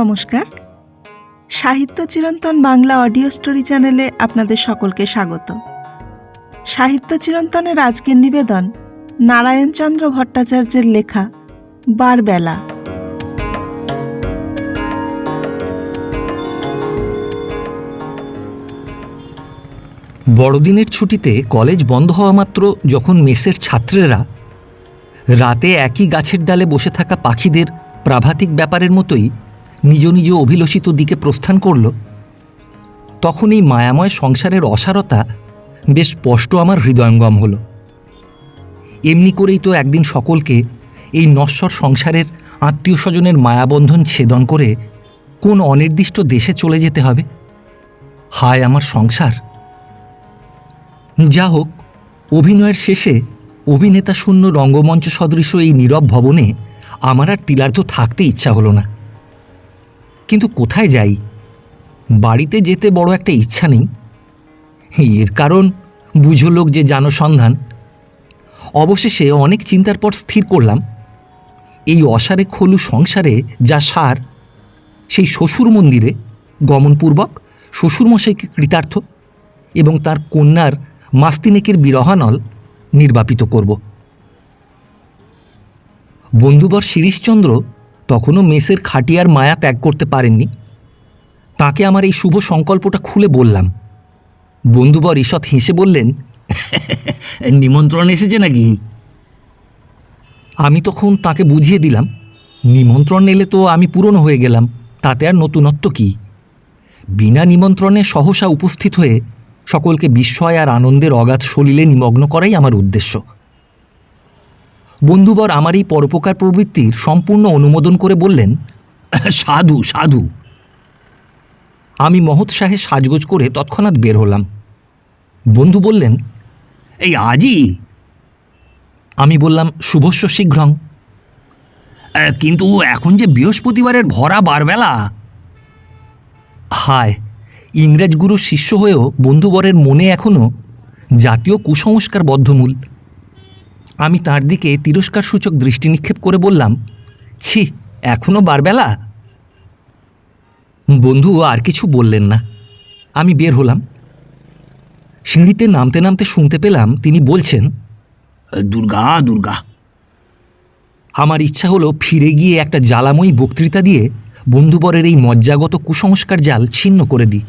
নমস্কার, সাহিত্য চিরন্তন বাংলা অডিও স্টোরি চ্যানেলে আপনাদের সকলকে স্বাগত। সাহিত্য চিরন্তনের আজকের নিবেদন নারায়ণচন্দ্র ভট্টাচার্যের লেখা বারবেলা। বড়দিনের ছুটিতে কলেজ বন্ধ হওয়া মাত্র যখন মেসের ছাত্রেরা রাতে একই গাছের ডালে বসে থাকা পাখিদের প্রাভাতিক ব্যাপারের মতোই নিজ নিজ অভিলষিত দিকে প্রস্থান করল, তখন এই মায়াময় সংসারের অসারতা বেশ স্পষ্ট আমার হৃদয়ঙ্গম হল। এমনি করেই তো একদিন সকলকে এই নশ্বর সংসারের আত্মীয় স্বজনের মায়াবন্ধন ছেদন করে কোন অনির্দিষ্ট দেশে চলে যেতে হবে। হায় আমার সংসার! যা হোক, অভিনয়ের শেষে অভিনেতা শূন্য রঙ্গমঞ্চ সদৃশ এই নীরব ভবনে আমার আর তিলার্ধ থাকতে ইচ্ছা হলো না। কিন্তু কোথায় যাই? বাড়িতে যেতে বড় একটা ইচ্ছা নেই। এর কারণ বুঝো লোক যে জানো সন্ধান। অবশেষে অনেক চিন্তার পর স্থির করলাম, এই অসারে খলু সংসারে যা সার, সেই শ্বশুর মন্দিরে গমনপূর্বক শ্বশুরমশাইকে কৃতার্থ এবং তার কন্যার মাস্তিনেকের বিরহানল নির্বাপিত করব। বন্ধুবর শিরিশচন্দ্র তখনও মেসের খাটিয়ার মায়া ত্যাগ করতে পারেননি। তাকে আমার এই শুভ সংকল্পটা খুলে বললাম। বন্ধুবর ঈষৎ হেসে বললেন, নিমন্ত্রণ এসেছে নাকি? আমি তখন তাকে বুঝিয়ে দিলাম, নিমন্ত্রণ এলে তো আমি পুরনো হয়ে গেলাম, তাতে আর নতুনত্ব কি? বিনা নিমন্ত্রণে সহসা উপস্থিত হয়ে সকলকে বিস্ময় আর আনন্দের অগাধ সলিলে নিমগ্ন করাই আমার উদ্দেশ্য। বন্ধুবর আমার এই পরোপকার প্রবৃত্তির সম্পূর্ণ অনুমোদন করে বললেন, সাধু সাধু। আমি মহোৎসাহে সাজগোজ করে তৎক্ষণাৎ বের হলাম। বন্ধু বললেন, এই আজই? আমি বললাম, শুভস্য শীঘ্রং। কিন্তু এখন যে বৃহস্পতিবারের ভরা বারবেলা। হায়, ইংরেজ গুরুর শিষ্য হয়েও বন্ধুবরের মনে এখনও জাতীয় কুসংস্কার বদ্ধমূল। আমি তার দিকে তিরস্কার সূচক দৃষ্টি নিক্ষেপ করে বললাম, ছি, এখনও বারবেলা? বন্ধু আর কিছু বললেন না। আমি বের হলাম। সিঁড়িতে নামতে নামতে শুনতে পেলাম তিনি বলছেন, দুর্গা দুর্গা। আমার ইচ্ছা হলো ফিরে গিয়ে একটা জ্বালাময়ী বক্তৃতা দিয়ে বন্ধুবরের এই মজ্জাগত কুসংস্কার জাল ছিন্ন করে দিই।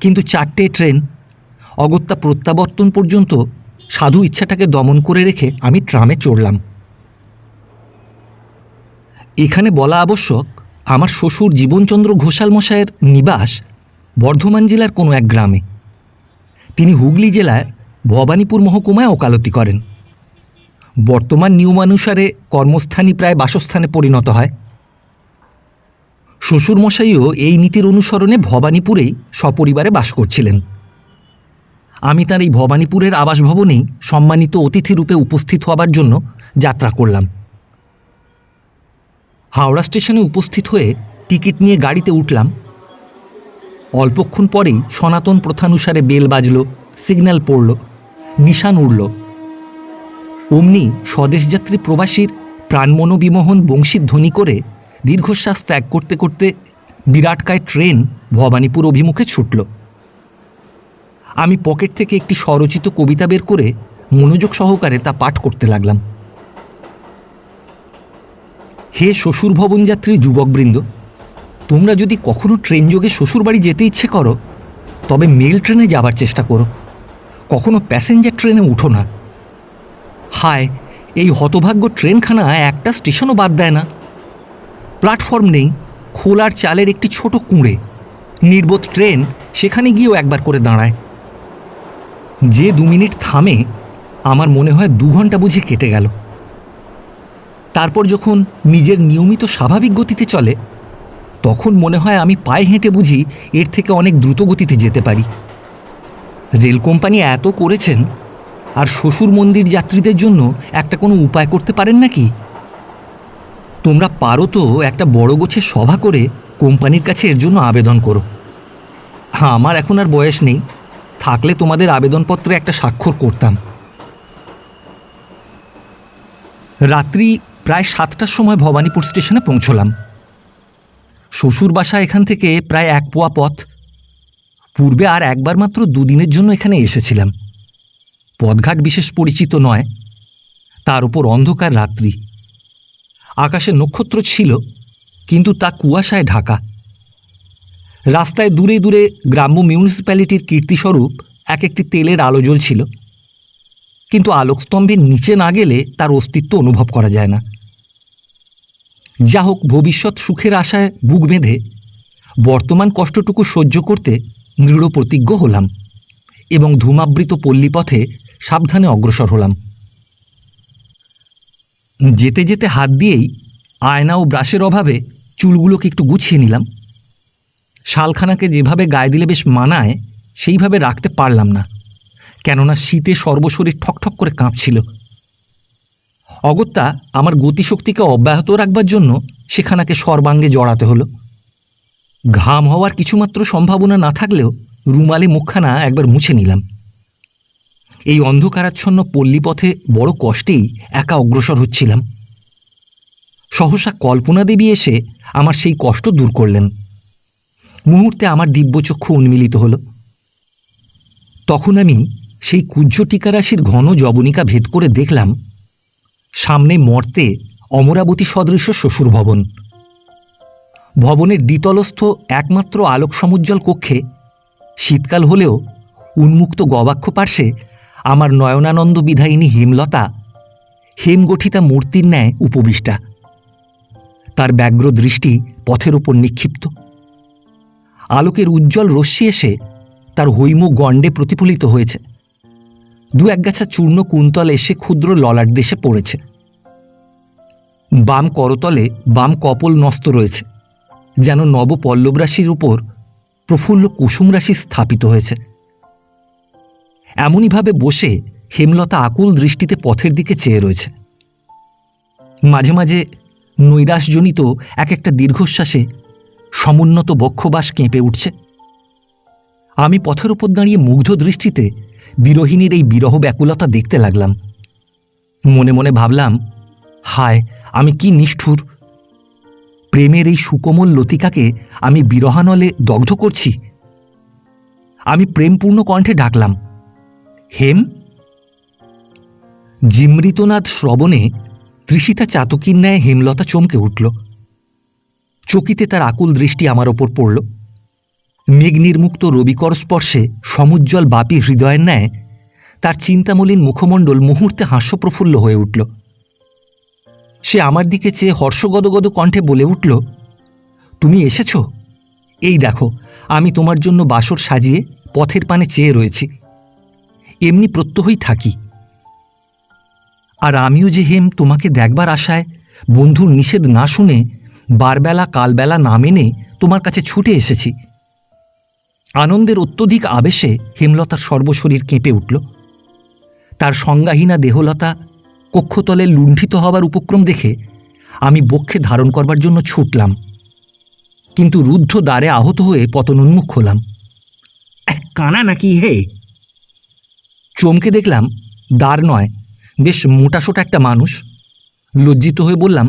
কিন্তু 4টে ট্রেন, অগত্যা প্রত্যাবর্তন পর্যন্ত সাধু ইচ্ছাটাকে দমন করে রেখে আমি ট্রামে চড়লাম। এখানে বলা আবশ্যক, আমার শ্বশুর জীবনচন্দ্র ঘোষাল মশায়ের নিবাস বর্ধমান জেলার কোনো এক গ্রামে। তিনি হুগলি জেলায় ভবানীপুর মহকুমায় ওকালতি করেন। বর্তমান নিয়মানুসারে কর্মস্থানই প্রায় বাসস্থানে পরিণত হয়। শ্বশুরমশাইও এই নীতির অনুসরণে ভবানীপুরেই সপরিবারে বাস করছিলেন। আমি তার এই ভবানীপুরের আবাসভবনেই সম্মানিত অতিথি রূপে উপস্থিত হবার জন্য যাত্রা করলাম। হাওড়া স্টেশনে উপস্থিত হয়ে টিকিট নিয়ে গাড়িতে উঠলাম। অল্পক্ষণ পরেই সনাতন প্রথানুসারে বেল বাজল, সিগন্যাল পড়ল, নিশান উড়ল। অমনি স্বদেশযাত্রী প্রবাসীর প্রাণমনোবিমোহন বংশীধ্বনি করে দীর্ঘশ্বাস ত্যাগ করতে করতে বিরাটকায় ট্রেন ভবানীপুর অভিমুখে ছুটল। আমি পকেট থেকে একটি স্বরচিত কবিতা বের করে মনোযোগ সহকারে তা পাঠ করতে লাগলাম। হে শ্বশুর ভবনযাত্রী যুবকবৃন্দ, তোমরা যদি কখনো ট্রেন যোগে শ্বশুরবাড়ি যেতে ইচ্ছে করো, তবে মেল ট্রেনে যাবার চেষ্টা করো, কখনো প্যাসেঞ্জার ট্রেনে উঠো না। হায়, এই হতভাগ্য ট্রেনখানা একটা স্টেশনও বাদ দেয় না। প্ল্যাটফর্ম নেই, খোলার চালের একটি ছোট কুঁড়ে। নির্বোধ ট্রেন সেখানে গিয়েও একবার করে দাঁড়ায়। যে 2 মিনিট থামে, আমার মনে হয় 2 ঘন্টা বুঝে কেটে গেল। তারপর যখন নিজের নিয়মিত স্বাভাবিক গতিতে চলে, তখন মনে হয় আমি পায়ে হেঁটে বুঝি এর থেকে অনেক দ্রুত গতিতে যেতে পারি। রেল কোম্পানি এত করেছেন, আর শ্বশুর মন্দির যাত্রীদের জন্য একটা কোনো উপায় করতে পারেন নাকি? তোমরা পারো তো একটা বড় গোছের সভা করে কোম্পানির কাছে এর জন্য আবেদন করো। আমার এখন আর বয়স নেই, থাকলে তোমাদের আবেদনপত্রে একটা স্বাক্ষর করতাম। রাত্রি প্রায় 7টার সময় ভবানীপুর স্টেশনে পৌঁছলাম। শ্বশুর বাসা এখান থেকে প্রায় 1 পোয়া পথ। পূর্বে আর একবার মাত্র 2 দিনের জন্য এখানে এসেছিলাম। পথঘাট বিশেষ পরিচিত নয়, তার উপর অন্ধকার রাত্রি। আকাশে নক্ষত্র ছিল, কিন্তু তা কুয়াশায় ঢাকা। রাস্তায় দূরে দূরে গ্রাম্য মিউনিসিপ্যালিটির কীর্তিস্বরূপ একটি তেলের আলো জ্বলছিল, কিন্তু আলোকস্তম্ভের নিচে না গেলে তার অস্তিত্ব অনুভব করা যায় না। যা হোক, ভবিষ্যৎ সুখের আশায় বুক বেঁধে বর্তমান কষ্টটুকু সহ্য করতে দৃঢ় প্রতিজ্ঞ হলাম এবং ধূমাবৃত পল্লীপথে সাবধানে অগ্রসর হলাম। যেতে যেতে হাত দিয়েই আয়না ও ব্রাশের অভাবে চুলগুলোকে একটু গুছিয়ে নিলাম। শালখানাকে যেভাবে গায়ে দিলে বেশ মানায় সেইভাবে রাখতে পারলাম না, কেননা শীতে সর্বশরীর ঠকঠক করে কাঁপছিল। অগত্যা আমার গতিশক্তিকে অব্যাহত রাখবার জন্য সেখানাকে সর্বাঙ্গে জড়াতে হলো। ঘাম হওয়ার কিছুমাত্র সম্ভাবনা না থাকলেও রুমালে মুখখানা একবার মুছে নিলাম। এই অন্ধকারাচ্ছন্ন পল্লীপথে বড় কষ্টেই একা অগ্রসর হচ্ছিলাম। সহসা কল্পনা দেবী এসে আমার সেই কষ্ট দূর করলেন। মুহূর্তে আমার দিব্যচক্ষু উন্মিলিত হল। তখন আমি সেই কুজ্জ টিকারাশির ঘন জবনিকা ভেদ করে দেখলাম সামনে মর্তে অমরাবতী সদৃশ শ্বশুর ভবন। ভবনের দ্বিতলস্থ একমাত্র আলোক সমুজ্জ্বল কক্ষে শীতকাল হলেও উন্মুক্ত গবাক্ষ পার্শ্বে আমার নয়নানন্দ বিধায়িনী হেমলতা হেমগঠিতা মূর্তির ন্যায় উপবিষ্টা। তার ব্যগ্র দৃষ্টি পথের ওপর নিক্ষিপ্ত। আলোকের উজ্জ্বল রশ্মি এসে তার হৈম গণ্ডে প্রতিফলিত হয়েছে। 2-1 গাছা চূর্ণ কুন্তল এসে ক্ষুদ্র ললাট দেশে পড়েছে। বাম করতলে বাম কপল ন্যস্ত রয়েছে, যেন নব পল্লবরাশির উপর প্রফুল্ল কুসুম রাশি স্থাপিত হয়েছে। এমনইভাবে বসে হেমলতা আকুল দৃষ্টিতে পথের দিকে চেয়ে রয়েছে। মাঝে মাঝে নৈরাশজনিত একটা দীর্ঘশ্বাসে সমুন্নত বক্ষবাস কেঁপে উঠছে। আমি পথের উপর দাঁড়িয়ে মুগ্ধ দৃষ্টিতে বিরহিণীর এই বিরহ ব্যাকুলতা দেখতে লাগলাম। মনে মনে ভাবলাম, হায়, আমি কি নিষ্ঠুর! প্রেমের এই সুকোমল লতিকাকে আমি বিরহানলে দগ্ধ করছি। আমি প্রেমপূর্ণ কণ্ঠে ডাকলাম, হেম। জিমৃতনাদ শ্রবণে তৃষিতা চাতকীর ন্যায় হেমলতা চমকে উঠল। চকিতে তার আকুল দৃষ্টি আমার ওপর পড়ল। মেঘনির্মুক্ত রবিকর স্পর্শে সমুজ্জ্বল বাপী হৃদয়ের ন্যায় তার চিন্তামলিন মুখমণ্ডল মুহূর্তে হাস্যপ্রফুল্ল হয়ে উঠল। সে আমার দিকে চেয়ে হর্ষগদগদ কণ্ঠে বলে উঠল, তুমি এসেছ? এই দেখো, আমি তোমার জন্য বাসর সাজিয়ে পথের পানে চেয়ে রয়েছি। এমনি প্রত্যহই থাকি। আর আমিও যে হেম তোমাকে দেখবার আশায় বন্ধুর নিষেধ না শুনে বারবেলা কালবেলা না মেনে তোমার কাছে ছুটে এসেছি। আনন্দের অত্যধিক আবেশে হেমলতার সর্বশরীর কেঁপে উঠল। তার সংজ্ঞাহীনা দেহলতা কক্ষতলে লুণ্ঠিত হবার উপক্রম দেখে আমি বক্ষে ধারণ করবার জন্য ছুটলাম, কিন্তু রুদ্ধ দ্বারে আহত হয়ে পতনোন্মুখ হলাম। কানা নাকি হে? চমকে দেখলাম দ্বার নয়, বেশ মোটাসোটা একটা মানুষ। লজ্জিত হয়ে বললাম,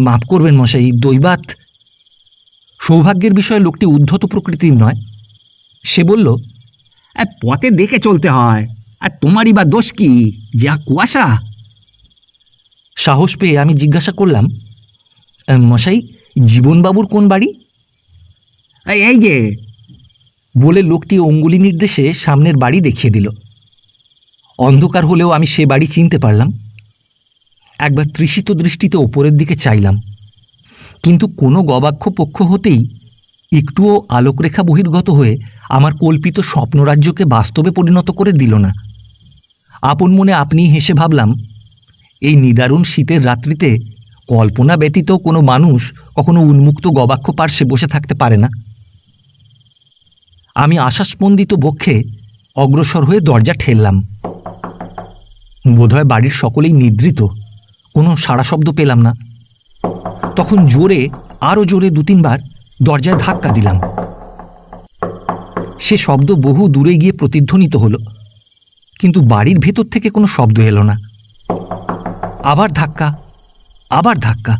মাফ করবেন মশাই, দৈবাত। সৌভাগ্যের বিষয়ে লোকটি উদ্ধত প্রকৃতির নয়। সে বলল, পথে দেখে চলতে হয়, আর তোমারই বা দোষ কি? যা কুয়াশা। সাহস পেয়ে আমি জিজ্ঞাসা করলাম, মশাই, জীবনবাবুর কোন বাড়ি? এই যে, বলে লোকটি অঙ্গুলি নির্দেশে সামনের বাড়ি দেখিয়ে দিল। অন্ধকার হলেও আমি সে বাড়ি চিনতে পারলাম। একবার তৃষিত দৃষ্টিতে ওপরের দিকে চাইলাম, কিন্তু কোনো গবাক্ষ পক্ষ হতেই একটুও আলোকরেখা বহির্গত হয়ে আমার কল্পিত স্বপ্নরাজ্যকে বাস্তবে পরিণত করে দিল না। আপন মনে আপনি হেসে ভাবলাম, এই নিদারুণ শীতের রাত্রিতে কল্পনা ব্যতীত কোনো মানুষ কখনো উন্মুক্ত গবাক্ষ পার্শ্বে বসে থাকতে পারে না। আমি আশাস্পন্দিত বক্ষে অগ্রসর হয়ে দরজা ঠেললাম। বোধহয় বাড়ির সকলেই নিদ্রিত, কোনো সাড়া শব্দ পেলাম না। তখন জোরে, আরও জোরে 2-3 বার দরজায় ধাক্কা দিলাম। সে শব্দ বহু দূরে গিয়ে প্রতিধ্বনিত হলো, কিন্তু বাড়ির ভেতর থেকে কোনো শব্দ এলো না। আবার ধাক্কা, আবার ধাক্কা।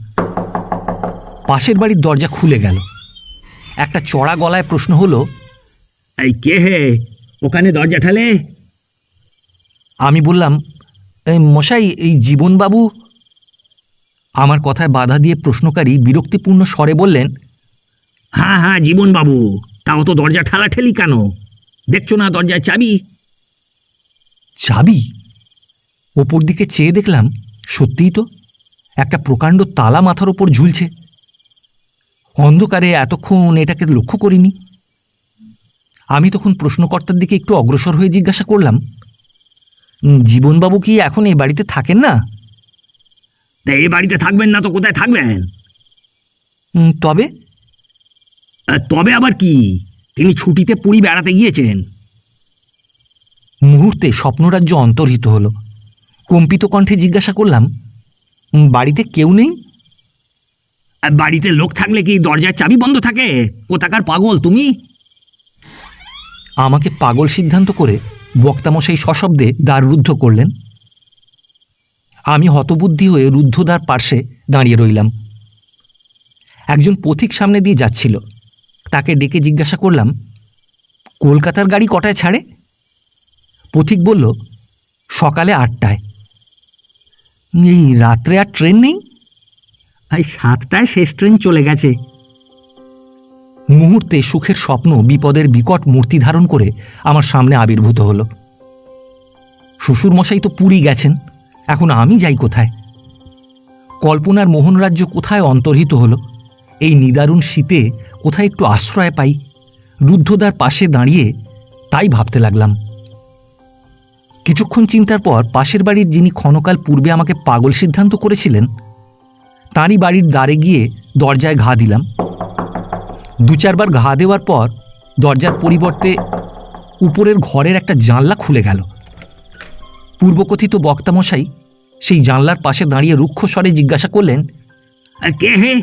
পাশের বাড়ির দরজা খুলে গেল। একটা চড়া গলায় প্রশ্ন হলো, এই কে হে ওখানে দরজা ঠেলে? আমি বললাম, মশাই, এই জীবনবাবু। আমার কথায় বাধা দিয়ে প্রশ্নকারী বিরক্তিপূর্ণ স্বরে বললেন, হ্যাঁ হ্যাঁ জীবন বাবু, তাও তো দরজা ঠেলাঠেলি কেন? দেখছো না দরজায় চাবি? চাবি? ওপর দিকে চেয়ে দেখলাম সত্যিই তো একটা প্রকাণ্ড তালা মাথার ওপর ঝুলছে। অন্ধকারে এতক্ষণ এটাকে লক্ষ্য করিনি। আমি তখন প্রশ্নকর্তার দিকে একটু অগ্রসর হয়ে জিজ্ঞাসা করলাম, জীবনবাবু কি এখন এই বাড়িতে থাকেন না? তা এই বাড়িতে থাকবেন না তো কোথায় থাকবেন? তবে? তবে আবার কি, তিনি ছুটিতে পুরী বেড়াতে গিয়েছেন। মুহূর্তে স্বপ্নরাজ্য অন্তর্হিত হলো। কম্পিত কণ্ঠে জিজ্ঞাসা করলাম, বাড়িতে কেউ নেই? বাড়িতে লোক থাকলে কি দরজার চাবি বন্ধ থাকে? কোথাকার পাগল তুমি! আমাকে পাগল সিদ্ধান্ত করে বক্তামশাই সশব্দে দ্বার রুদ্ধ করলেন। আমি হতবুদ্ধি হয়ে রুদ্ধদ্বার পার্শ্বে দাঁড়িয়ে রইলাম। একজন পথিক সামনে দিয়ে যাচ্ছিল। তাকে ডেকে জিজ্ঞাসা করলাম, কলকাতার গাড়ি কটায় ছাড়ে? পথিক বলল, সকালে 8টায়। এই রাত্রে আর ট্রেন নেই? এই 7টায় শেষ ট্রেন চলে গেছে। মুহূর্তে সুখের স্বপ্ন বিপদের বিকট মূর্তি ধারণ করে আমার সামনে আবির্ভূত হলো। শ্বশুরমশাই তো পুরী গেছেন, এখন আমি যাই কোথায়? কল্পনার মোহনরাজ্য কোথায় অন্তর্হিত হলো? এই নিদারুণ শীতে কোথায় একটু আশ্রয় পাই? রুদ্ধদ্বার পাশে দাঁড়িয়ে তাই ভাবতে লাগলাম। কিছুক্ষণ চিন্তার পর পাশের বাড়ির যিনি ক্ষণকাল পূর্বে আমাকে পাগল সিদ্ধান্ত করেছিলেন, তাঁরই বাড়ির দ্বারে গিয়ে দরজায় ঘা দিলাম। 2-4 বার ঘা দেওয়ার পর দরজার পরিবর্তে উপরের ঘরের একটা জানলা খুলে গেল। পূর্বকথিত বক্তামশাই সেই জানলার পাশে দাঁড়িয়ে রুক্ষ স্বরে জিজ্ঞাসা করলেন, কে হে?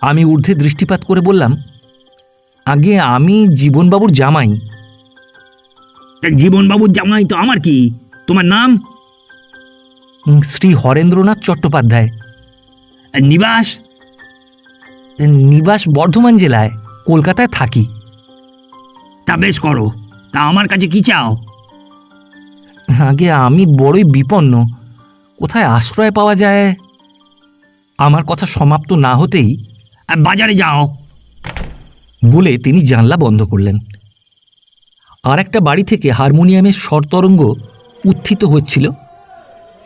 আমি ঊর্ধ্বে দৃষ্টিপাত করে বললাম, আগে আমি জীবনবাবুর জামাই। জীবন বাবুর জামাই তো আমার কি? তোমার নাম? শ্রী হরেন্দ্রনাথ চট্টোপাধ্যায়। নিবাস? নিবাস বর্ধমান জেলায়, কলকাতায় থাকি। তা বেশ করো, তা আমার কাছে কি চাও? আগে আমি বড়ই বিপন্ন, কোথায় আশ্রয় পাওয়া যায়? আমার কথা সমাপ্ত না হতেই বাজারে যাও বলে তিনি জানলা বন্ধ করলেন। আর একটা বাড়ি থেকে হারমোনিয়ামের স্বরতরঙ্গ উত্থিত হচ্ছিল,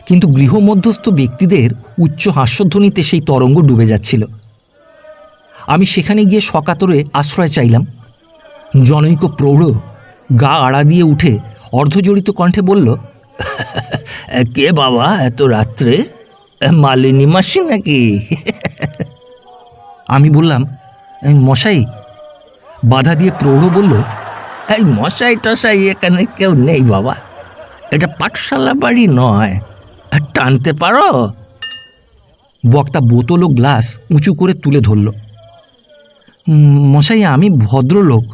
কিন্তু গৃহমধ্যস্থ ব্যক্তিদের উচ্চ হাস্যধ্বনিতে সেই তরঙ্গ ডুবে যাচ্ছিল। আমি সেখানে গিয়ে সকাতরে আশ্রয় চাইলাম। জনৈক প্রৌঢ় গা আড়া দিয়ে উঠে অর্ধজড়িত কণ্ঠে বলল, কে বাবা এত রাত্রে? মালিনী মাসি নাকি? আমি বললাম, মশাই। বাধা দিয়ে প্রৌঢ় বলল, এই মশাই টশাই এখানে কেউ নেই বাবা, এটা পাঠশালা বাড়ি নয়, টানতে পারো? বক্তা বোতল ও গ্লাস উঁচু করে তুলে ধরল। মশাই, আমি ভদ্রলোক।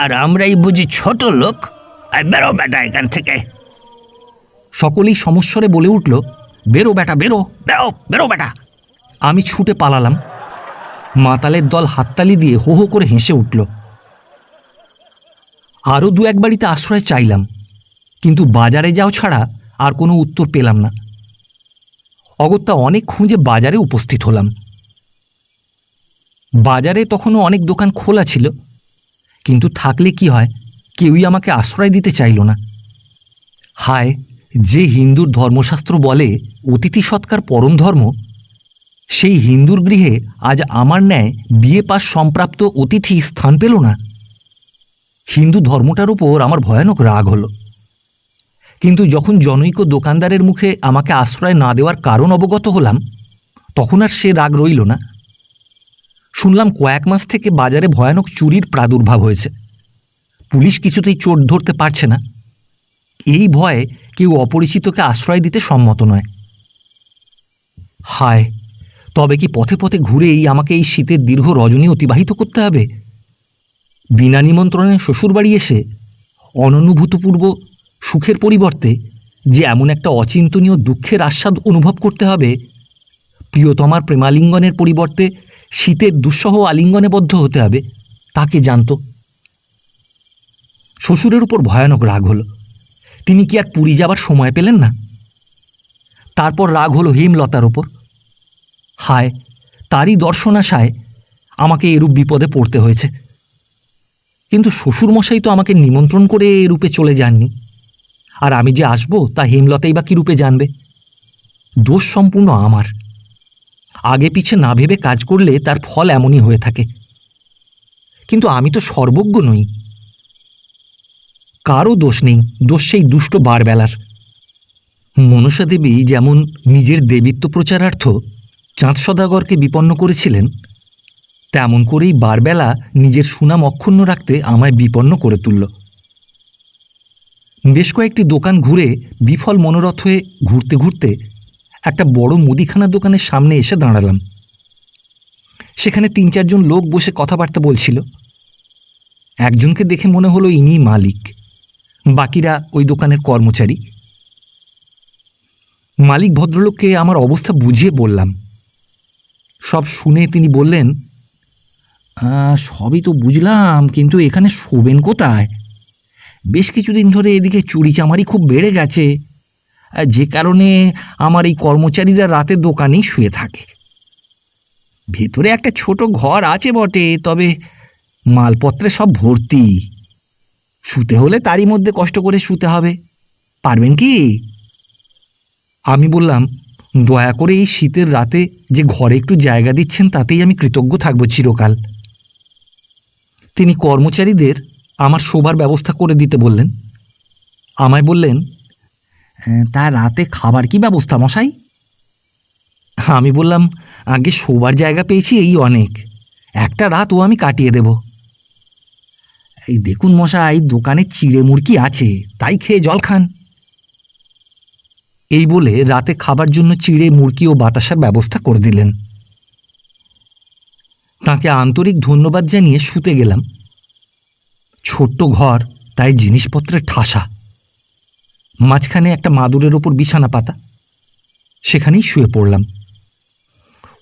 আর আমরাই বুঝি ছোট লোক? বেরো বেটা এখান থেকে। সকলেই সমস্বরে বলে উঠল, বেরো বেটা, বেরো, বেরো বেরো বেটা। আমি ছুটে পালালাম। মাতালের দল হাততালি দিয়ে হো হো করে হেসে উঠল। আরও 2-1 বাড়িতে আশ্রয় চাইলাম, কিন্তু বাজারে যাও ছাড়া আর কোনো উত্তর পেলাম না। অগত্যা অনেক খুঁজে বাজারে উপস্থিত হলাম। বাজারে তখনও অনেক দোকান খোলা ছিল, কিন্তু থাকলে কি হয়, কেউই আমাকে আশ্রয় দিতে চাইল না। হায়, যে হিন্দুর ধর্মশাস্ত্র বলে অতিথি সৎকার পরম ধর্ম, সেই হিন্দুর গৃহে আজ আমার ন্যায় বিয়ে পাশ সম্প্রাপ্ত অতিথি স্থান পেল না। হিন্দু ধর্মটার উপর আমার ভয়ানক রাগ হল। কিন্তু যখন জনৈক দোকানদারের মুখে আমাকে আশ্রয় না দেওয়ার কারণ অবগত হলাম, তখন আর সে রাগ রইল না। শুনলাম কয়েক মাস থেকে বাজারে ভয়ানক চুরির প্রাদুর্ভাব হয়েছে। পুলিশ কিছুতেই চোর ধরতে পারছে না। এই ভয়ে কেউ অপরিচিতকে আশ্রয় দিতে সম্মত নয়। হায়, তবে কি পথে পথে ঘুরেই আমাকে এই শীতের দীর্ঘ রজনী অতিবাহিত করতে হবে? বিনা নিমন্ত্রণে শ্বশুরবাড়ি এসে অননুভূতপূর্ব সুখের পরিবর্তে যে এমন একটা অচিন্তনীয় দুঃখের আস্বাদ অনুভব করতে হবে, প্রিয়তমার প্রেমালিঙ্গনের পরিবর্তে শীতের দুঃসহ আলিঙ্গনে বদ্ধ হতে হবে তাকে জানত। শ্বশুরের উপর ভয়ানক রাগ হলো। তিনি কি আর পুরী যাবার সময় পেলেন না? তারপর রাগ হলো হেমলতার ওপর। হায়, তারই দর্শনাশায় আমাকে এরূপ বিপদে পড়তে হয়েছে। কিন্তু শ্বশুরমশাই তো আমাকে নিমন্ত্রণ করে এ রূপে চলে যাননি, আর আমি যে আসব তা হেমলতাই বা কী রূপে জানবে? দোষ সম্পূর্ণ আমার। আগে পিছে না ভেবে কাজ করলে তার ফল এমনই হয়ে থাকে। কিন্তু আমি তো সর্বজ্ঞ নই। কারও দোষ নেই, দোষ সেই দুষ্ট বারবেলার। মনসা দেবী যেমন নিজের দেবীত্ব প্রচারার্থ চাঁদ সদাগরকে বিপন্ন করেছিলেন, তেমন করেই বারবেলা নিজের সুনাম অক্ষুণ্ণ রাখতে আমায় বিপন্ন করে তুলল। বেশ কয়েকটি দোকান ঘুরে বিফল মনোরথ হয়ে ঘুরতে ঘুরতে একটা বড় মুদিখানা দোকানের সামনে এসে দাঁড়ালাম। সেখানে ৩-৪ জন লোক বসে কথাবার্তা বলছিল। একজনকে দেখে মনে হলো ইনিই মালিক, বাকিরা ওই দোকানের কর্মচারী। মালিক ভদ্রলোককে আমার অবস্থা বুঝিয়ে বললাম। সব শুনে তিনি বললেন, সবই তো বুঝলাম, কিন্তু এখানে শোবেন কোথায়? বেশ কিছুদিন ধরে এদিকে চুরি চামারি খুব বেড়ে গেছে, যে কারণে আমার এই কর্মচারীরা রাতে দোকানেই শুয়ে থাকে। ভেতরে একটা ছোট ঘর আছে বটে, তবে মালপত্রে সব ভর্তি। শুতে হলে তারই মধ্যে কষ্ট করে শুতে হবে। পারবেন কি? আমি বললাম, দয়া করে এই শীতের রাতে যে ঘরে একটু জায়গা দিচ্ছেন তাতেই আমি কৃতজ্ঞ থাকব চিরকাল। তিনি কর্মচারীদের আমার শোবার ব্যবস্থা করে দিতে বললেন। আমায় বললেন, তা রাতে খাবার কি ব্যবস্থা মশাই? আমি বললাম, আগে শোবার জায়গা পেয়েছি এই অনেক, একটা রাত ও আমি কাটিয়ে দেব। এই দেখুন মশাই, দোকানে চিড়ে মুরগি আছে, তাই খেয়ে জল খান। এই বলে রাতে খাবার জন্য চিড়ে মুরগি ও বাতাসার ব্যবস্থা করে দিলেন। তাকে আন্তরিক ধন্যবাদ জানিয়ে শুতে গেলাম। ছোট্ট ঘর, তাই জিনিসপত্রের ঠাসা। মাঝখানে একটা মাদুরের ওপর বিছানা পাতা, সেখানেই শুয়ে পড়লাম।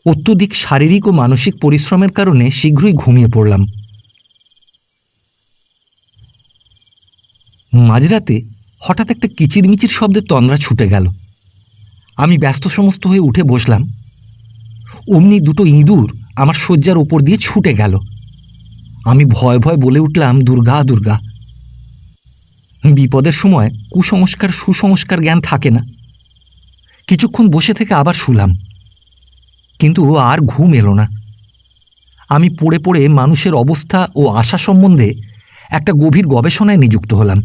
অত্যধিক শারীরিক ও মানসিক পরিশ্রমের কারণে শীঘ্রই ঘুমিয়ে পড়লাম। মাঝরাতে হঠাৎ একটা কিচিরমিচির শব্দে তন্দ্রা ছুটে গেল। আমি ব্যস্ত সমস্ত হয়ে উঠে বসলাম। অমনি 2টো ইঁদুর আমার শয্যার ওপর দিয়ে ছুটে গেল। আমি ভয় ভয় বলে উঠলাম, দুর্গা দুর্গা। বিপদের সময় কুসংস্কার সুসংস্কার জ্ঞান থাকে না। কিছুক্ষণ বসে থেকে আবার শুলাম, কিন্তু আর ঘুম এলো না। আমি পড়ে পড়ে মানুষের অবস্থা ও আশা সম্বন্ধে একটা গভীর গবেষণায় নিযুক্ত হলাম।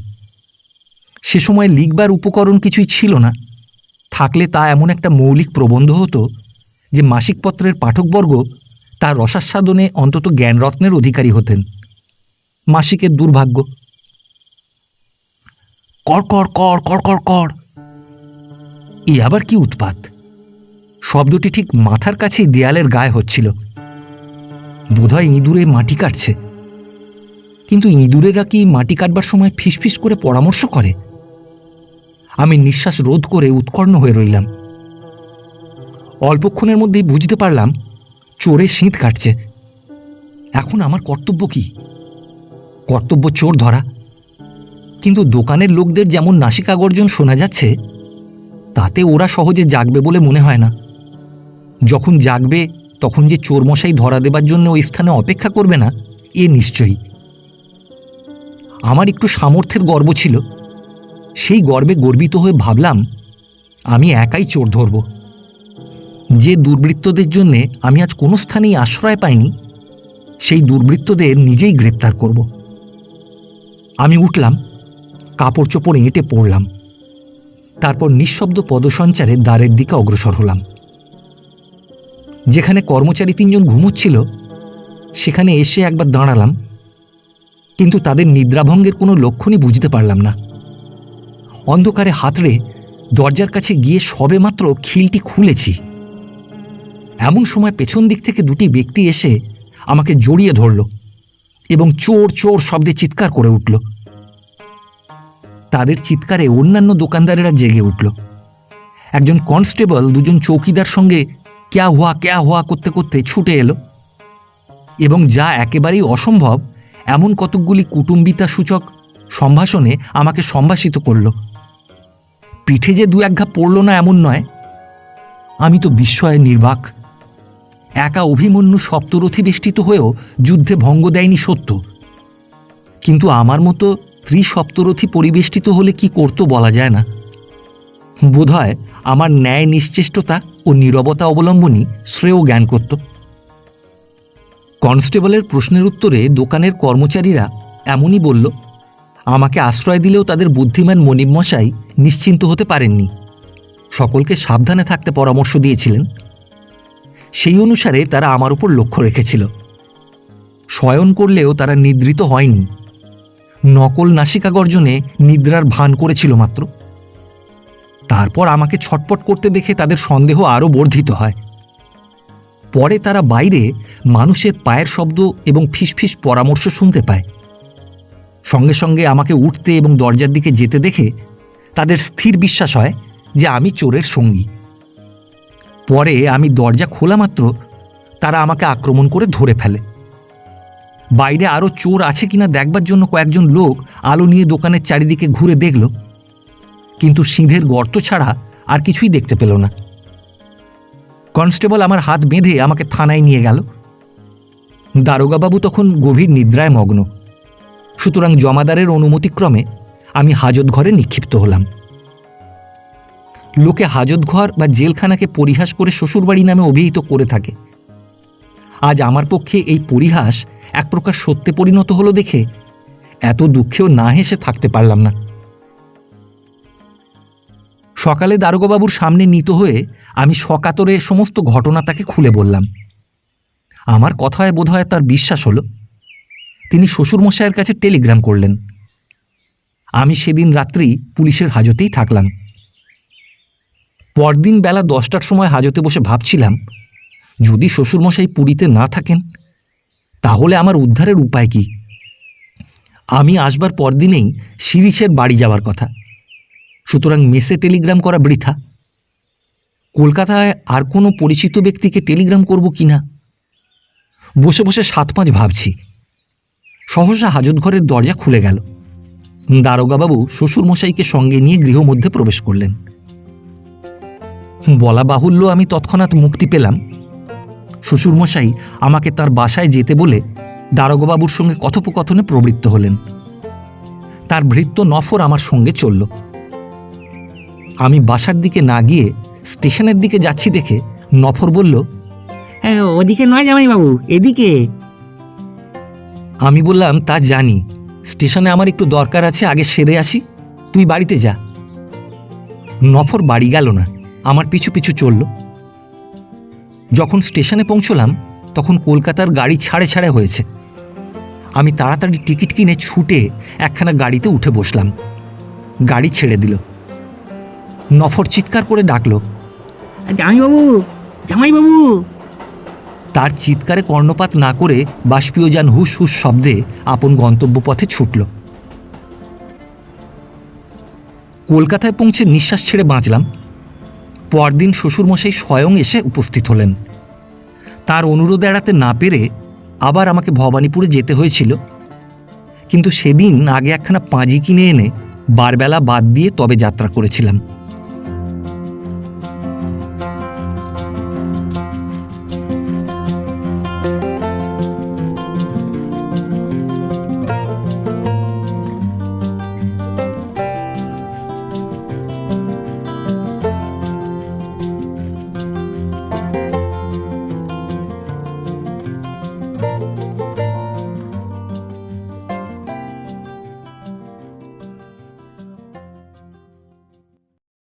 সে সময় লিখবার উপকরণ কিছুই ছিল না। থাকলে তা এমন একটা মৌলিক প্রবন্ধ হতো যে মাসিকপত্রের পাঠকবর্গ তার রসাস্বাদনে অন্তত জ্ঞানরত্নের অধিকারী হতেন। মাসিকের দুর্ভাগ্য। কর কর কর কর কর কর, এ আবার কি উৎপাত! শব্দটি ঠিক মাথার কাছেই দেয়ালের গায়ে হচ্ছিল। বোধহয় ইঁদুরে মাটি কাটছে। কিন্তু ইঁদুরেরা কি মাটি কাটবার সময় ফিসফিস করে পরামর্শ করে? আমি নিঃশ্বাস রোধ করে উৎকর্ণ হয়ে রইলাম। অল্পক্ষণের মধ্যেই বুঝতে পারলাম চোরে শীত কাটছে। এখন আমার কর্তব্য কি? কর্তব্য চোর ধরা। কিন্তু দোকানের লোকদের যেমন নাসিকা গর্জন শোনা যাচ্ছে, তাতে ওরা সহজে জাগবে বলে মনে হয় না। যখন জাগবে তখন যে চোরমশাই ধরা দেবার জন্য ওই স্থানে অপেক্ষা করবে না, এ নিশ্চয়ই। আমার একটু সামর্থ্যের গর্ব ছিল। সেই গর্বে গর্বিত হয়ে ভাবলাম, আমি একাই চোর ধরব। যে দুর্বৃত্তদের জন্যে আমি আজ কোনো স্থানেই আশ্রয় পাইনি, সেই দুর্বৃত্তদের নিজেই গ্রেপ্তার করব। আমি উঠলাম, কাপড় চোপড় এঁটে পড়লাম। তারপর নিঃশব্দ পদসঞ্চারে দ্বারের দিকে অগ্রসর হলাম। যেখানে কর্মচারী 3জন ঘুমোচ্ছিল, সেখানে এসে একবার দাঁড়ালাম, কিন্তু তাদের নিদ্রাভঙ্গের কোনো লক্ষণই বুঝতে পারলাম না। অন্ধকারে হাতড়ে দরজার কাছে গিয়ে সবেমাত্র খিলটি খুলেছি, এমন সময় পেছন দিক থেকে 2টি ব্যক্তি এসে আমাকে জড়িয়ে ধরল এবং চোর চোর শব্দে চিৎকার করে উঠল। তাদের চিৎকারে অন্যান্য দোকানদারেরা জেগে উঠল। একজন কনস্টেবল 2জন চৌকিদার সঙ্গে ক্যা হুয়া করতে করতে ছুটে এলো এবং যা একেবারেই অসম্ভব এমন কতকগুলি কুটুম্বিতা সূচক সম্ভাষণে আমাকে সম্ভাষিত করল। পিঠে যে দু এক ঘা পড়ল না এমন নয়। আমি তো বিস্ময়ে নির্বাক। একা অভিমন্যু সপ্তরথী বেষ্টিত হয়েও যুদ্ধে ভঙ্গ দেয়নি সত্য, কিন্তু আমার মতো ত্রিসপ্তরথী পরিবেষ্টিত হলে কি করতো বলা যায় না। বোধহয় আমার ন্যায় নিশ্চেষ্টতা ও নীরবতা অবলম্বনই শ্রেয় জ্ঞান করত। কনস্টেবলের প্রশ্নের উত্তরে দোকানের কর্মচারীরা এমনই বলল, আমাকে আশ্রয় দিলেও তাদের বুদ্ধিমান মনিব মশাই নিশ্চিন্ত হতে পারেননি, সকলকে সাবধানে থাকতে পরামর্শ দিয়েছিলেন। সেই অনুসারে তারা আমার উপর লক্ষ্য রেখেছিল। শয়ন করলেও তারা নিদ্রিত হয়নি, নকল নাসিকা গর্জনে নিদ্রার ভান করেছিল মাত্র। তারপর আমাকে ছটপট করতে দেখে তাদের সন্দেহ আরও বর্ধিত হয়। পরে তারা বাইরে মানুষের পায়ের শব্দ এবং ফিসফিস পরামর্শ শুনতে পায়। সঙ্গে সঙ্গে আমাকে উঠতে এবং দরজার দিকে যেতে দেখে তাদের স্থির বিশ্বাস হয় যে আমি চোরের সঙ্গী। পরে আমি দরজা খোলা মাত্র তারা আমাকে আক্রমণ করে ধরে ফেলে। বাইরে আরও চোর আছে কিনা দেখবার জন্য কয়েকজন লোক আলো নিয়ে দোকানের চারিদিকে ঘুরে দেখল, কিন্তু সিঁধের গর্ত ছাড়া আর কিছুই দেখতে পেল না। কনস্টেবল আমার হাত বেঁধে আমাকে থানায় নিয়ে গেল। দারোগাবাবু তখন গভীর নিদ্রায় মগ্ন, সুতরাং জমাদারের অনুমতিক্রমে আমি হাজতঘরে নিক্ষিপ্ত হলাম। লোকে হাজতঘর বা জেলখানাকে পরিহাস করে শ্বশুরবাড়ি নামে অভিহিত করে থাকে। আজ আমার পক্ষে এই পরিহাস এক প্রকার সত্যে পরিণত হলো দেখে এত দুঃখেও না হেসে থাকতে পারলাম না। সকালে দারোগাবাবুর সামনে নীত হয়ে আমি সকাতরে সমস্ত ঘটনা তাকে খুলে বললাম। আমার কথায় বোধহয় তার বিশ্বাস হলো। তিনি শ্বশুরমশাইয়ের কাছে টেলিগ্রাম করলেন। আমি সেদিন রাত্রি পুলিশের হাজতেই থাকলাম। পরদিন বেলা 10টার সময় হাজতে বসে ভাবছিলাম, যদি শ্বশুরমশাই পুরীতে না থাকেন তাহলে আমার উদ্ধারের উপায় কি। আমি আসবার পরদিনেই শিরিষের বাড়ি যাওয়ার কথা, সুতরাং মেসে টেলিগ্রাম করা বৃথা। কলকাতায় আর কোনো পরিচিত ব্যক্তিকে টেলিগ্রাম করব কি না বসে বসে 7-5 ভাবছি। সহসা হাজতঘরের দরজা খুলে গেল। দারোগাবাবু শ্বশুরমশাইকে সঙ্গে নিয়ে গৃহমধ্যে প্রবেশ করলেন। বলা বাহুল্য আমি তৎক্ষণাৎ মুক্তি পেলাম। শ্বশুরমশাই আমাকে তার বাসায় যেতে বলে দারোগাবাবুর সঙ্গে কথোপকথনে প্রবৃত্ত হলেন। তার ভৃত্য নফর আমার সঙ্গে চলল। আমি বাসার দিকে না গিয়ে স্টেশনের দিকে যাচ্ছি দেখে নফর বলল, ওদিকে নয় জামাইবাবু, এদিকে। আমি বললাম, তা জানি, স্টেশনে আমার একটু দরকার আছে, আগে সেরে আসি, তুই বাড়িতে যা। নফর বাড়ি গেল না, আমার পিছু পিছু চলল। যখন স্টেশনে পৌঁছলাম তখন কলকাতার গাড়ি ছাড়ে ছাড়ে হয়েছে। আমি তাড়াতাড়ি টিকিট কিনে ছুটে একখানা গাড়িতে উঠে বসলাম। গাড়ি ছেড়ে দিল। নফর চিৎকার করে ডাকল, জামাইবাবু, জামাইবাবু। তার চিৎকারে কর্ণপাত না করে বাষ্পীয়যান হুস হুস শব্দে আপন গন্তব্য পথে ছুটল। কলকাতায় পৌঁছে নিঃশ্বাস ছেড়ে বাঁচলাম। পরদিন শ্বশুরমশাই স্বয়ং এসে উপস্থিত হলেন। তার অনুরোধ এড়াতে না পেরে আবার আমাকে ভবানীপুরে যেতে হয়েছিল, কিন্তু সেদিন আগে একখানা পাঁজি কিনে এনে বারবেলা বাদ দিয়ে তবে যাত্রা করেছিলাম।